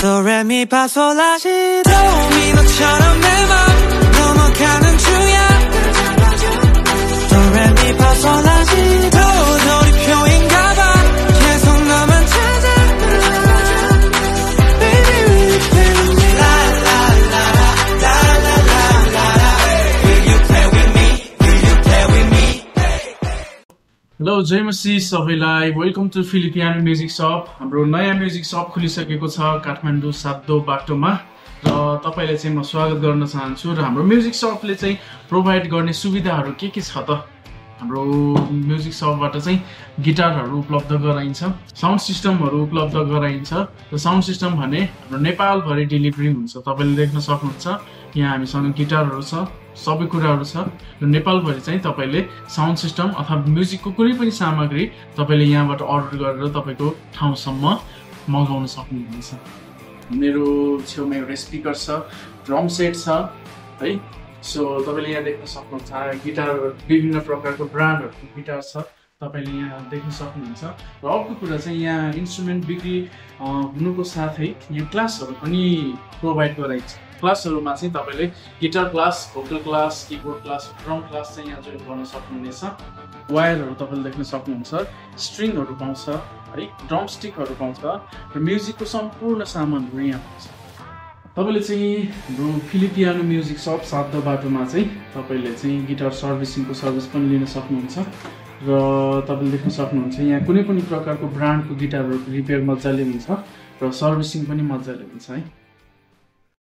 Do, re, mi, fa, sol, la, si, do, mi 너처럼 내 맘 넘어가는 중이야 Do, re, mi, fa, sol, la, si, do 돌이표인가 봐 계속 너만 찾아 Baby, will you play with me? La, la, la, la, la, la, la, la Will you play with me? Will you play with me? Hello, जय मसी सबैलाई welcome to फिलिपियानो music शप। हाम्रो नयाँ music शप खुलिसकेको छ काठमाडौँ 7 बाटोमा र तपाईलाई चाहिँ म स्वागत गर्न चाहन्छु। र हाम्रो म्युजिक शपले चाहिँ प्रोभाइड गर्ने सुविधाहरू के छ त? हाम्रो म्युजिक शपबाट चाहिँ गिटारहरू उपलब्ध गराइन्छ, साउन्ड सिस्टमहरू उपलब्ध गराइन्छ। र साउन्ड सिस्टम भने हाम्रो नेपालभरि डेलिभरी हुन्छ। तपाईले देख्न सक्नुहुन्छ यहाँ हामीसँग गिटारहरू छ, सबै कुराहरू छ। र नेपालभरि चाहिँ तपाईले साउन्ड सिस्टम अथवा म्युजिकको कुनै पनि सामग्री तपाईले यहाँबाट अर्डर गरेर तपाईको ठाउँसम्म मगाउन सक्नुहुन्छ। मेरो छेउमा एउटा स्पिकर छ, ड्रम सेट छ है। सो तपाईले यहाँ देख्न सक्नुहुन्छ गिटार विभिन्न प्रकारको ब्रान्डहरुको गिटार छ, तपाईले यहाँ देख्न सक्नुहुन्छ। र अर्को कुरा चाहिँ यहाँ इन्स्ट्रुमेन्ट बिक्री हुनुको साथै यहाँ क्लासहरु पनि प्रोभाइड गराइन्छ। क्लासहरुमा चाहिँ तपाईले guitar class, vocal class, keyboard class, drum class चाहिँ यहाँ जोइन गर्न सक्नुहुनेछ। वायरहरु तपाईले देख्न सक्नुहुन्छ, स्ट्रिङहरु पाउँछ है, ड्रम स्टिकहरु पाउँछ र म्युजिकको सम्पूर्ण सामानहरु यहाँ पाउँछ। तपाईले चाहिँ हाम्रो फिलिपियानो म्युजिक शप 7 बाटोमा चाहिँ तपाईले चाहिँ गिटार सर्भिसिङको सर्भिस पनि लिन सक्नुहुन्छ। र तपाईले देख्न सक्नुहुन्छ यहाँ कुनै पनि प्रकारको ब्रान्डको गिटारहरुको रिपेयर मज्जाले हुन्छ र सर्भिसिङ पनि मज्जाले हुन्छ है।